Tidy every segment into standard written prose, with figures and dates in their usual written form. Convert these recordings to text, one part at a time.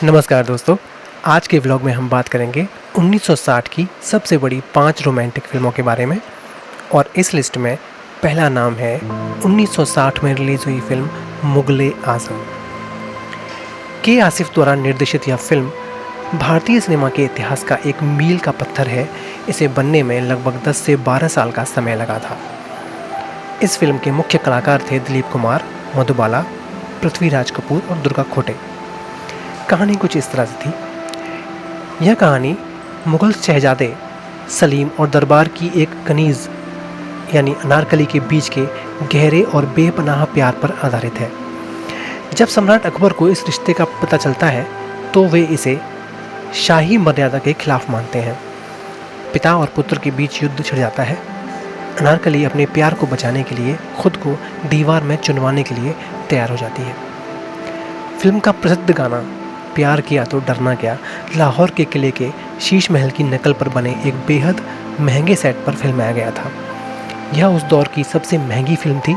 नमस्कार दोस्तों। आज के व्लॉग में हम बात करेंगे 1960 की सबसे बड़ी 5 रोमांटिक फिल्मों के बारे में। और इस लिस्ट में पहला नाम है 1960 में रिलीज़ हुई फिल्म मुग़ल-ए-आज़म। के आसिफ द्वारा निर्देशित यह फिल्म भारतीय सिनेमा के इतिहास का एक मील का पत्थर है। इसे बनने में लगभग 10 से 12 साल का समय लगा था। इस फिल्म के मुख्य कलाकार थे दिलीप कुमार, मधुबाला, पृथ्वीराज कपूर और दुर्गा खोटे। कहानी कुछ इस तरह से थी। यह कहानी मुग़ल शहजादे सलीम और दरबार की एक कनीज़ यानी अनारकली के बीच के गहरे और बेपनाह प्यार पर आधारित है। जब सम्राट अकबर को इस रिश्ते का पता चलता है तो वे इसे शाही मर्यादा के खिलाफ मानते हैं। पिता और पुत्र के बीच युद्ध छिड़ जाता है। अनारकली अपने प्यार को बचाने के लिए खुद को दीवार में चुनवाने के लिए तैयार हो जाती है। फिल्म का प्रसिद्ध गाना प्यार किया तो डरना क्या लाहौर के किले के शीश महल की नकल पर बने एक बेहद महंगे सेट पर फिल्माया गया था। यह उस दौर की सबसे महंगी फिल्म थी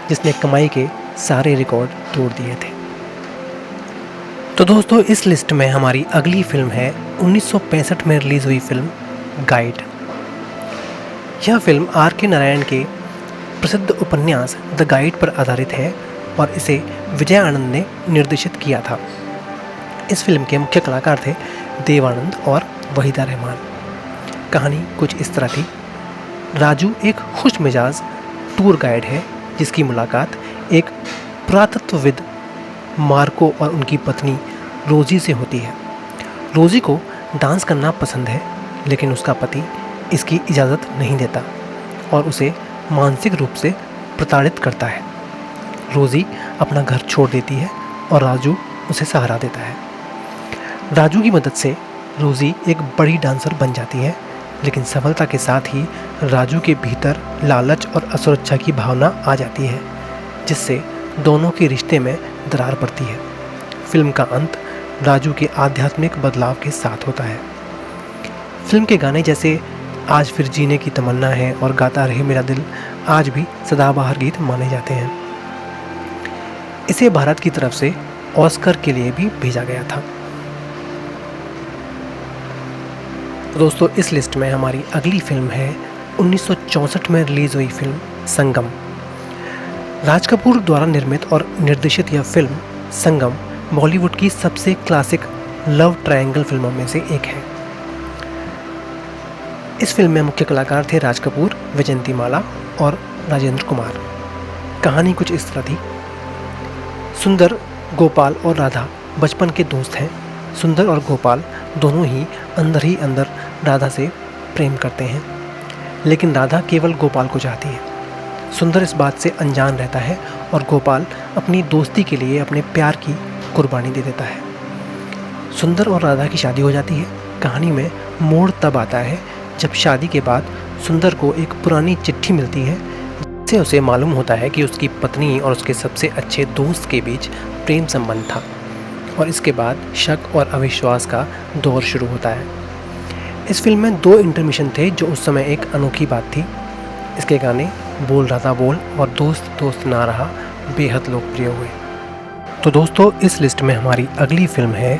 जिसने कमाई के सारे रिकॉर्ड तोड़ दिए थे। तो दोस्तों, इस लिस्ट में हमारी अगली फिल्म है 1965 में रिलीज़ हुई फिल्म गाइड। यह फिल्म R.K. नारायण के प्रसिद्ध उपन्यास द गाइड पर आधारित है और इसे विजय आनंद ने निर्देशित किया था। इस फिल्म के मुख्य कलाकार थे देव आनंद और वहीदा रहमान। कहानी कुछ इस तरह थी। राजू एक खुश मिजाज टूर गाइड है जिसकी मुलाकात एक पुरातत्वविद मार्को और उनकी पत्नी रोजी से होती है। रोजी को डांस करना पसंद है लेकिन उसका पति इसकी इजाज़त नहीं देता और उसे मानसिक रूप से प्रताड़ित करता है। रोजी अपना घर छोड़ देती है और राजू उसे सहारा देता है। राजू की मदद से रोजी एक बड़ी डांसर बन जाती है लेकिन सफलता के साथ ही राजू के भीतर लालच और असुरक्षा की भावना आ जाती है जिससे दोनों के रिश्ते में दरार पड़ती है। फिल्म का अंत राजू के आध्यात्मिक बदलाव के साथ होता है। फिल्म के गाने जैसे आज फिर जीने की तमन्ना है और गाता रहे मेरा दिल आज भी सदाबहार गीत माने जाते हैं। इसे भारत की तरफ से ऑस्कर के लिए भी भेजा गया था। दोस्तों, इस लिस्ट में हमारी अगली फिल्म है 1964 में रिलीज़ हुई फिल्म संगम। राज कपूर द्वारा निर्मित और निर्देशित यह फिल्म संगम बॉलीवुड की सबसे क्लासिक लव ट्रायंगल फिल्मों में से एक है। इस फिल्म में मुख्य कलाकार थे राज कपूर, वैजयंतीमाला और राजेंद्र कुमार। कहानी कुछ इस तरह थी। सुंदर, गोपाल और राधा बचपन के दोस्त हैं। सुंदर और गोपाल दोनों ही अंदर राधा से प्रेम करते हैं लेकिन राधा केवल गोपाल को चाहती है। सुंदर इस बात से अनजान रहता है और गोपाल अपनी दोस्ती के लिए अपने प्यार की कुर्बानी दे देता है। सुंदर और राधा की शादी हो जाती है। कहानी में मोड़ तब आता है जब शादी के बाद सुंदर को एक पुरानी चिट्ठी मिलती है जिससे उसे मालूम होता है कि उसकी पत्नी और उसके सबसे अच्छे दोस्त के बीच प्रेम संबंध था और इसके बाद शक और अविश्वास का दौर शुरू होता है। इस फिल्म में 2 इंटरमिशन थे जो उस समय एक अनोखी बात थी। इसके गाने बोल राधा बोल और दोस्त दोस्त ना रहा बेहद लोकप्रिय हुए। तो दोस्तों, इस लिस्ट में हमारी अगली फिल्म है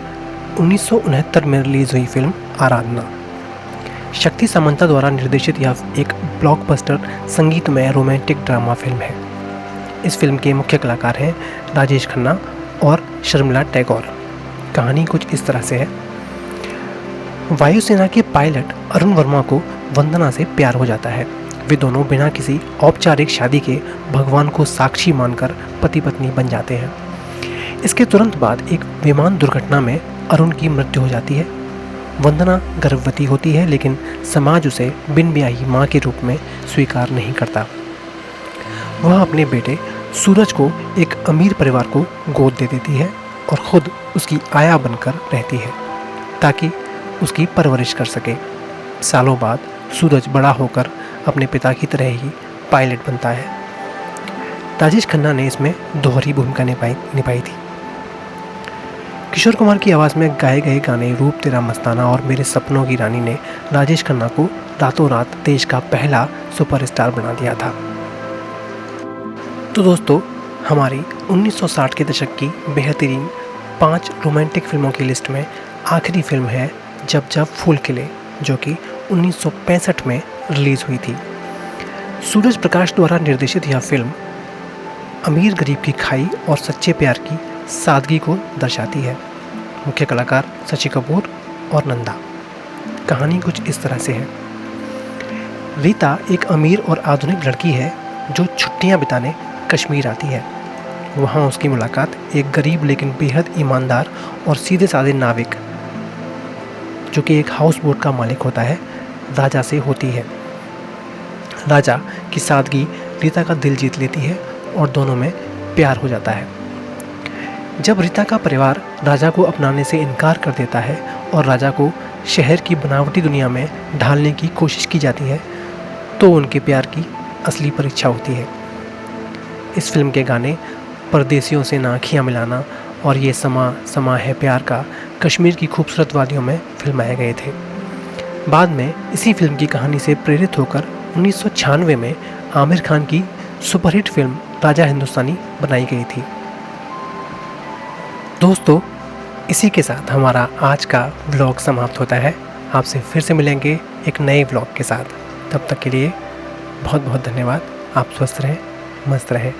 1969 में रिलीज़ हुई फिल्म आराधना। शक्ति सामंता द्वारा निर्देशित यह एक ब्लॉकबस्टर संगीतमय रोमांटिक ड्रामा फिल्म है। इस फिल्म के मुख्य कलाकार हैं राजेश खन्ना और शर्मिला टैगोर। कहानी कुछ इस तरह से है। वायुसेना के पायलट अरुण वर्मा को वंदना से प्यार हो जाता है। वे दोनों बिना किसी औपचारिक शादी के भगवान को साक्षी मानकर पति पत्नी बन जाते हैं। इसके तुरंत बाद एक विमान दुर्घटना में अरुण की मृत्यु हो जाती है। वंदना गर्भवती होती है लेकिन समाज उसे बिन ब्याही माँ के रूप में स्वीकार नहीं करता। वह अपने बेटे सूरज को एक अमीर परिवार को गोद दे देती है और खुद उसकी आया बनकर रहती है ताकि उसकी परवरिश कर सके। सालों बाद सूरज बड़ा होकर अपने पिता की तरह ही पायलट बनता है। राजेश खन्ना ने इसमें दोहरी भूमिका निभाई थी। किशोर कुमार की आवाज़ में गाए गए गाने रूप तेरा मस्ताना और मेरे सपनों की रानी ने राजेश खन्ना को रातों रात देश का पहला सुपरस्टार बना दिया था। तो दोस्तों, हमारी 1960 के दशक की बेहतरीन 5 रोमांटिक फिल्मों की लिस्ट में आखिरी फिल्म है जब जब फूल खिले, जो कि 1965 में रिलीज़ हुई थी। सूरज प्रकाश द्वारा निर्देशित यह फिल्म अमीर गरीब की खाई और सच्चे प्यार की सादगी को दर्शाती है। मुख्य कलाकार शशि कपूर और नंदा। कहानी कुछ इस तरह से है। रीता एक अमीर और आधुनिक लड़की है जो छुट्टियां बिताने कश्मीर आती है। वहां उसकी मुलाकात एक गरीब लेकिन बेहद ईमानदार और सीधे साधे नाविक, जो कि एक हाउस बोट का मालिक होता है, राजा से होती है। राजा की सादगी रीता का दिल जीत लेती है और दोनों में प्यार हो जाता है। जब रीता का परिवार राजा को अपनाने से इनकार कर देता है और राजा को शहर की बनावटी दुनिया में ढालने की कोशिश की जाती है, तो उनके प्यार की असली परीक्षा होती है। इस फिल्म के गाने परदेसियों से ना आँखियाँ मिलाना और ये समा समा है प्यार का कश्मीर की खूबसूरत वादियों में फिल्माए गए थे। बाद में इसी फिल्म की कहानी से प्रेरित होकर 1996 में आमिर खान की सुपरहिट फिल्म राजा हिंदुस्तानी बनाई गई थी। दोस्तों, इसी के साथ हमारा आज का व्लॉग समाप्त होता है। आपसे फिर से मिलेंगे एक नए व्लॉग के साथ। तब तक के लिए बहुत बहुत धन्यवाद। आप स्वस्थ रहें, मस्त रहें।